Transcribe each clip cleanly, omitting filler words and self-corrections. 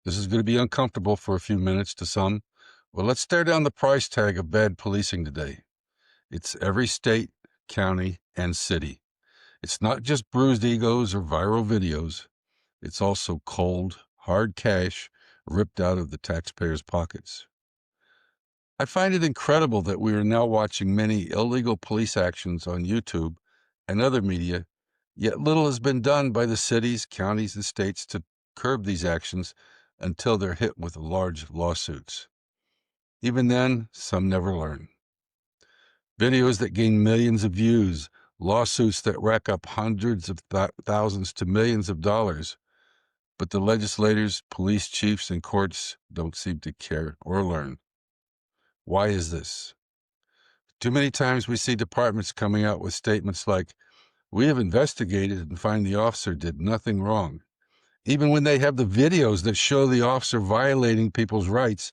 This is going to be uncomfortable for a few minutes to some. Well, let's stare down the price tag of bad policing today. It's every state, county, and city. It's not just bruised egos or viral videos. It's also cold, hard cash ripped out of the taxpayers' pockets. I find it incredible that we are now watching many illegal police actions on YouTube and other media, yet little has been done by the cities, counties, and states to curb these actions until they're hit with large lawsuits. Even then, some never learn. Videos that gain millions of views, lawsuits that rack up hundreds of thousands to millions of dollars, but the legislators, police chiefs, and courts don't seem to care or learn. Why is this? Too many times we see departments coming out with statements like, "We have investigated and find the officer did nothing wrong," even when they have the videos that show the officer violating people's rights,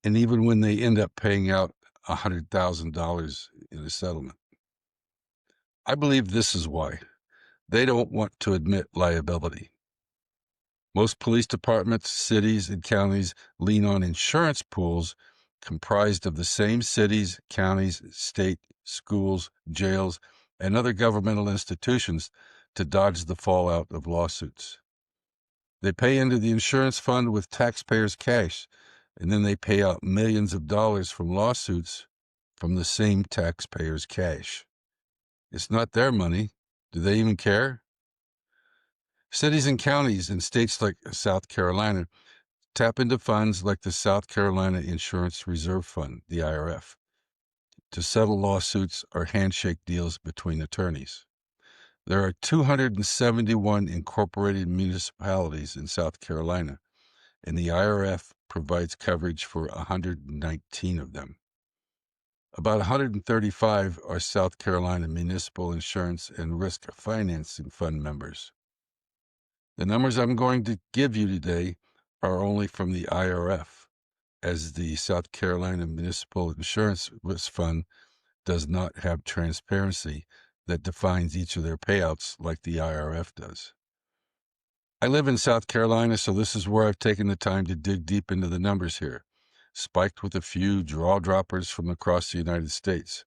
and even when they end up paying out $100,000 in a settlement. I believe this is why. They don't want to admit liability. Most police departments, cities, and counties lean on insurance pools comprised of the same cities, counties, state, schools, jails, and other governmental institutions to dodge the fallout of lawsuits. They pay into the insurance fund with taxpayers' cash, and then they pay out millions of dollars from lawsuits from the same taxpayers' cash. It's not their money. Do they even care? Cities and counties in states like South Carolina tap into funds like the South Carolina Insurance Reserve Fund, the IRF, to settle lawsuits or handshake deals between attorneys. There are 271 incorporated municipalities in South Carolina, and the IRF provides coverage for 119 of them. About 135 are South Carolina Municipal Insurance and Risk Financing Fund members. The numbers I'm going to give you today are only from the IRF, as the South Carolina Municipal Insurance Risk Fund does not have transparency that defines each of their payouts like the IRF does. I live in South Carolina, so this is where I've taken the time to dig deep into the numbers here, spiked with a few jaw droppers from across the United States.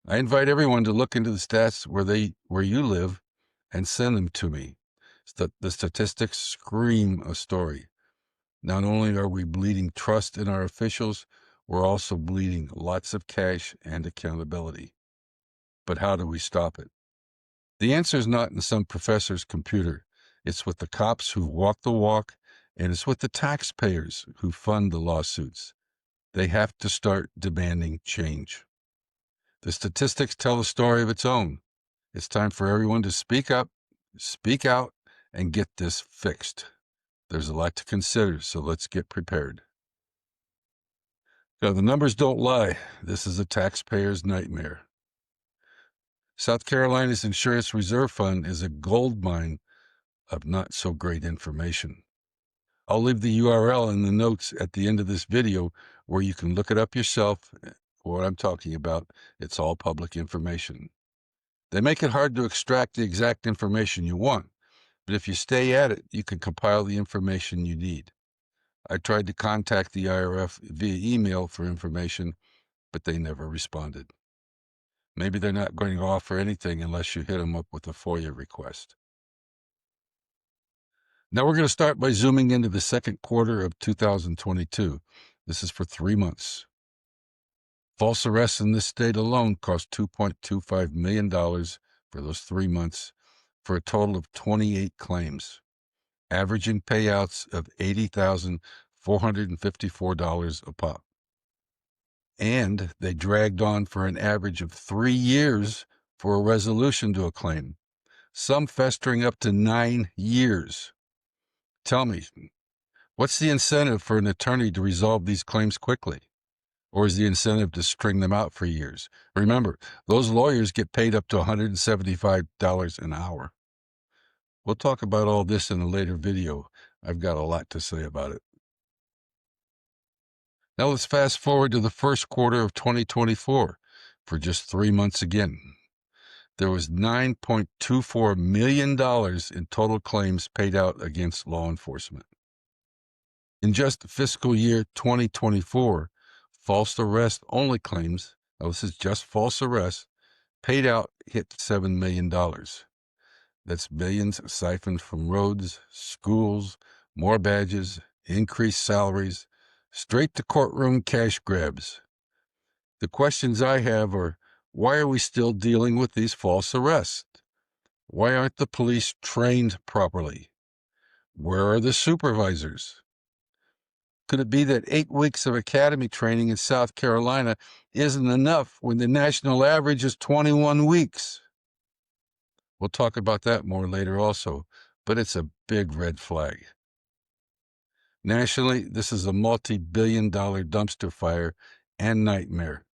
I invite everyone to look into the stats where you live and send them to me. The statistics scream a story. Not only are we bleeding trust in our officials, we're also bleeding lots of cash and accountability. But how do we stop it? The answer is not in some professor's computer. It's with the cops who walk the walk, and it's with the taxpayers who fund the lawsuits. They have to start demanding change. The statistics tell a story of its own. It's time for everyone to speak up, speak out, and get this fixed. There's a lot to consider, so let's get prepared. Now, the numbers don't lie. This is a taxpayer's nightmare. South Carolina's Insurance Reserve Fund is a gold mine of not so great information. I'll leave the URL in the notes at the end of this video where you can look it up yourself. What I'm talking about, it's all public information. They make it hard to extract the exact information you want, but if you stay at it, you can compile the information you need. I tried to contact the IRF via email for information, but they never responded. Maybe they're not going to offer anything unless you hit them up with a FOIA request. Now we're going to start by zooming into the second quarter of 2022. This is for 3 months. False arrests in this state alone cost $2.25 million for those 3 months, for a total of 28 claims, averaging payouts of $80,454 a pop. And they dragged on for an average of 3 years for a resolution to a claim, some festering up to 9 years. Tell me, what's the incentive for an attorney to resolve these claims quickly? Or is the incentive to string them out for years? Remember, those lawyers get paid up to $175 an hour. We'll talk about all this in a later video. I've got a lot to say about it. Now let's fast forward to the first quarter of 2024 for just 3 months again. There was $9.24 million in total claims paid out against law enforcement. In just fiscal year 2024, false arrest only claims, now this is just false arrest, paid out hit $7 million. That's millions siphoned from roads, schools, more badges, increased salaries, straight to courtroom cash grabs. The questions I have are, why are we still dealing with these false arrests? Why aren't the police trained properly? Where are the supervisors? Could it be that 8 weeks of academy training in South Carolina isn't enough when the national average is 21 weeks? We'll talk about that more later also, but it's a big red flag. Nationally, this is a multi-billion-dollar dumpster fire and nightmare.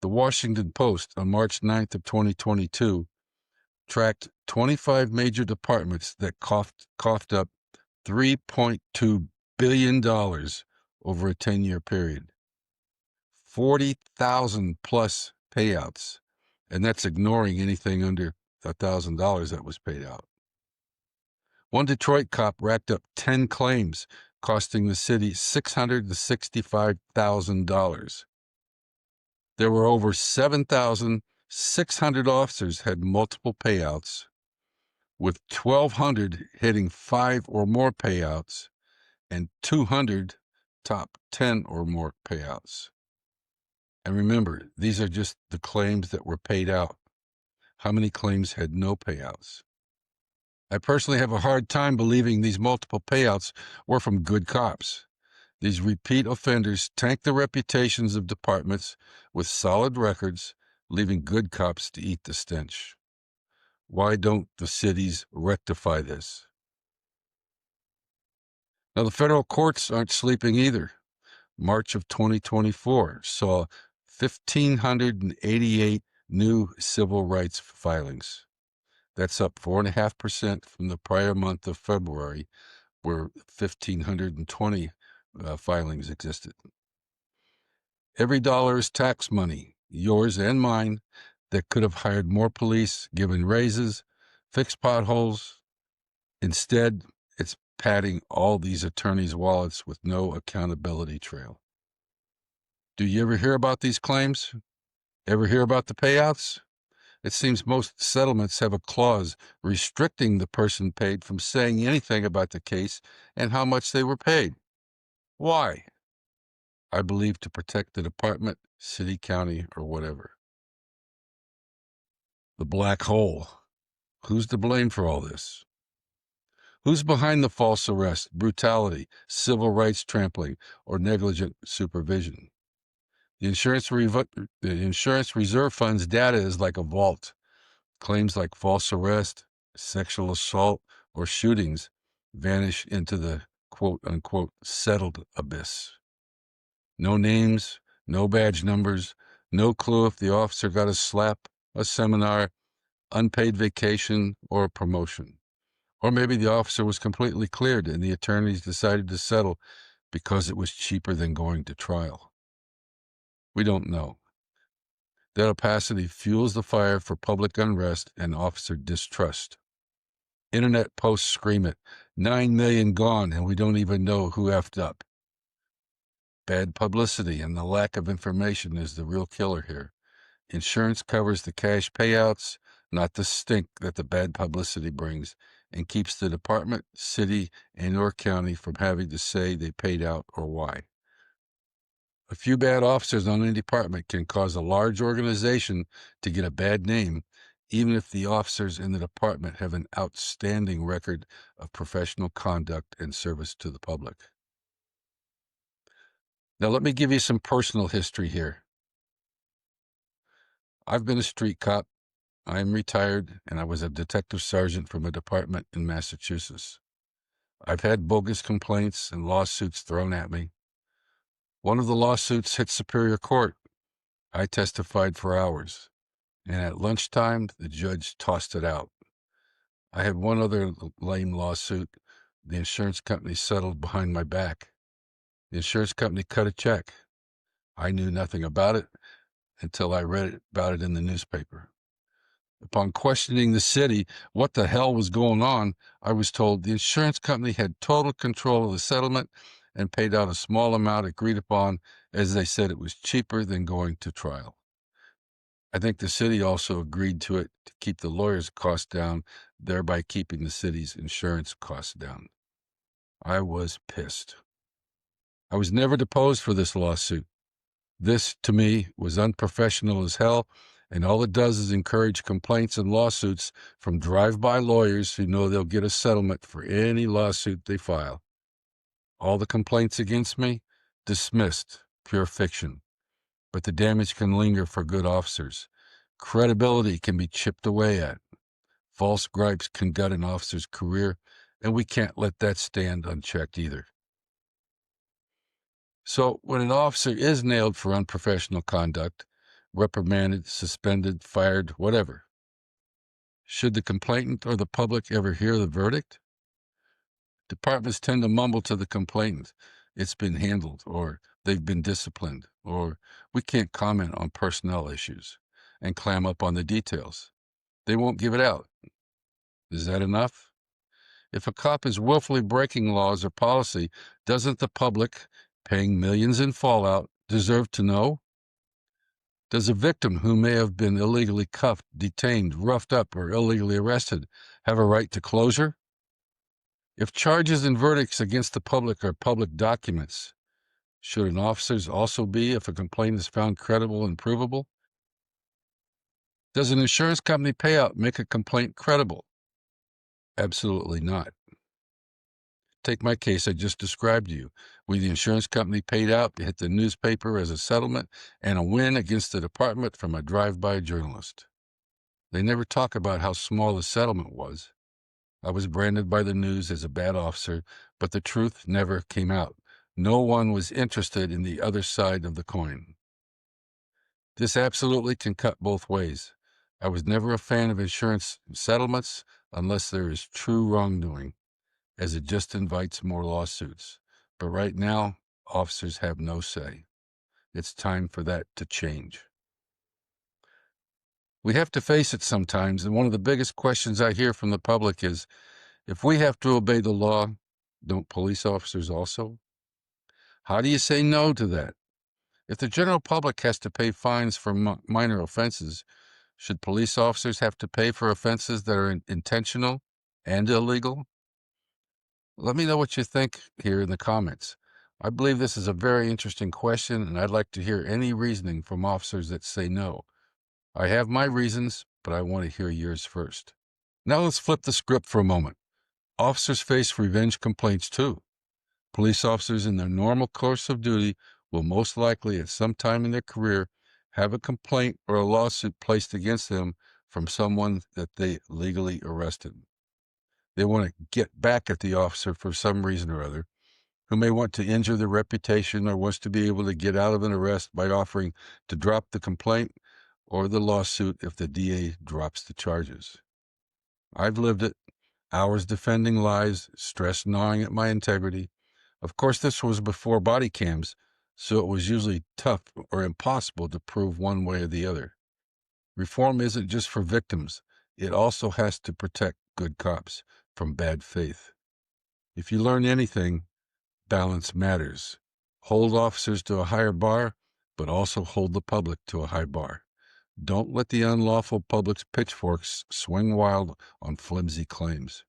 The Washington Post on March 9th of 2022 tracked 25 major departments that coughed up $3.2 billion over a 10-year period. 40,000 plus payouts, and that's ignoring anything under $1,000 that was paid out. One Detroit cop racked up 10 claims, costing the city $665,000. There were over 7,600 officers had multiple payouts, with 1,200 hitting 5 or more payouts and 200 top 10 or more payouts. And remember, these are just the claims that were paid out. How many claims had no payouts? I personally have a hard time believing these multiple payouts were from good cops. These repeat offenders tank the reputations of departments with solid records, leaving good cops to eat the stench. Why don't the cities rectify this? Now, the federal courts aren't sleeping either. March of 2024 saw 1,588 new civil rights filings. That's up 4.5% from the prior month of February, where 1,520 filings existed. Every dollar is tax money, yours and mine, that could have hired more police, given raises, fixed potholes. Instead, it's padding all these attorneys' wallets with no accountability trail. Do you ever hear about these claims? Ever hear about the payouts? It seems most settlements have a clause restricting the person paid from saying anything about the case and how much they were paid. Why? I believe to protect the department, city, county, or whatever. The black hole. Who's to blame for all this? Who's behind the false arrest, brutality, civil rights trampling, or negligent supervision? The Insurance Reserve Fund's data is like a vault. Claims like false arrest, sexual assault, or shootings vanish into the quote-unquote settled abyss. No names, no badge numbers, no clue if the officer got a slap, a seminar, unpaid vacation, or a promotion. Or maybe the officer was completely cleared and the attorneys decided to settle because it was cheaper than going to trial. We don't know. That opacity fuels the fire for public unrest and officer distrust. Internet posts scream it, 9 million gone and we don't even know who effed up. Bad publicity and the lack of information is the real killer here. Insurance covers the cash payouts, not the stink that the bad publicity brings, and keeps the department, city, and/or county from having to say they paid out or why. A few bad officers on any department can cause a large organization to get a bad name, even if the officers in the department have an outstanding record of professional conduct and service to the public. Now, let me give you some personal history here. I've been a street cop. I am retired, and I was a detective sergeant from a department in Massachusetts. I've had bogus complaints and lawsuits thrown at me. One of the lawsuits hit Superior Court. I testified for hours, and at lunchtime, the judge tossed it out. I had one other lame lawsuit. The insurance company settled behind my back. The insurance company cut a check. I knew nothing about it until I read about it in the newspaper. Upon questioning the city what the hell was going on, I was told the insurance company had total control of the settlement and paid out a small amount agreed upon, as they said it was cheaper than going to trial. I think the city also agreed to it to keep the lawyers' costs down, thereby keeping the city's insurance costs down. I was pissed. I was never deposed for this lawsuit. This, to me, was unprofessional as hell, and all it does is encourage complaints and lawsuits from drive-by lawyers who know they'll get a settlement for any lawsuit they file. All the complaints against me, dismissed, pure fiction. But the damage can linger for good officers. Credibility can be chipped away at. False gripes can gut an officer's career, and we can't let that stand unchecked either. So when an officer is nailed for unprofessional conduct, reprimanded, suspended, fired, whatever, should the complainant or the public ever hear the verdict? Departments tend to mumble to the complainant, "It's been handled," or "they've been disciplined," or "we can't comment on personnel issues," and clam up on the details. They won't give it out. Is that enough? If a cop is willfully breaking laws or policy, doesn't the public, paying millions in fallout, deserve to know? Does a victim who may have been illegally cuffed, detained, roughed up, or illegally arrested have a right to closure? If charges and verdicts against the public are public documents, should an officer's also be if a complaint is found credible and provable? Does an insurance company payout make a complaint credible? Absolutely not. Take my case I just described to you, where the insurance company paid out to hit the newspaper as a settlement and a win against the department from a drive-by journalist. They never talk about how small the settlement was. I was branded by the news as a bad officer, but the truth never came out. No one was interested in the other side of the coin. This absolutely can cut both ways. I was never a fan of insurance settlements unless there is true wrongdoing, as it just invites more lawsuits. But right now, officers have no say. It's time for that to change. We have to face it sometimes, and one of the biggest questions I hear from the public is, if we have to obey the law, don't police officers also? How do you say no to that? If the general public has to pay fines for minor offenses, should police officers have to pay for offenses that are intentional and illegal? Let me know what you think here in the comments. I believe this is a very interesting question, and I'd like to hear any reasoning from officers that say no. I have my reasons, but I want to hear yours first. Now let's flip the script for a moment. Officers face revenge complaints too. Police officers in their normal course of duty will most likely at some time in their career have a complaint or a lawsuit placed against them from someone that they legally arrested. They want to get back at the officer for some reason or other, who may want to injure their reputation or wants to be able to get out of an arrest by offering to drop the complaint or the lawsuit if the DA drops the charges. I've lived it, hours defending lies, stress gnawing at my integrity. Of course, this was before body cams, so it was usually tough or impossible to prove one way or the other. Reform isn't just for victims. It also has to protect good cops from bad faith. If you learn anything, balance matters. Hold officers to a higher bar, but also hold the public to a high bar. Don't let the unlawful public's pitchforks swing wild on flimsy claims.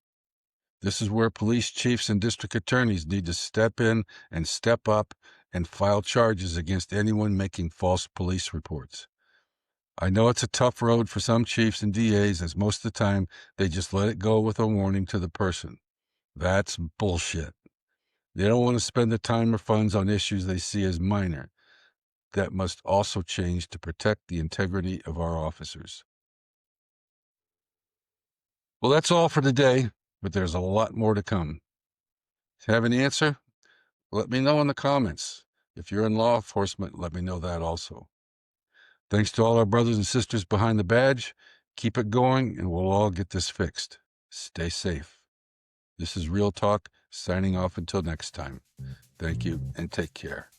This is where police chiefs and district attorneys need to step in and step up and file charges against anyone making false police reports. I know it's a tough road for some chiefs and DAs, as most of the time they just let it go with a warning to the person. That's bullshit. They don't want to spend the time or funds on issues they see as minor. That must also change to protect the integrity of our officers. Well, that's all for today, but there's a lot more to come. Have an answer? Let me know in the comments. If you're in law enforcement, let me know that also. Thanks to all our brothers and sisters behind the badge. Keep it going, and we'll all get this fixed. Stay safe. This is Real Talk, signing off until next time. Thank you, and take care.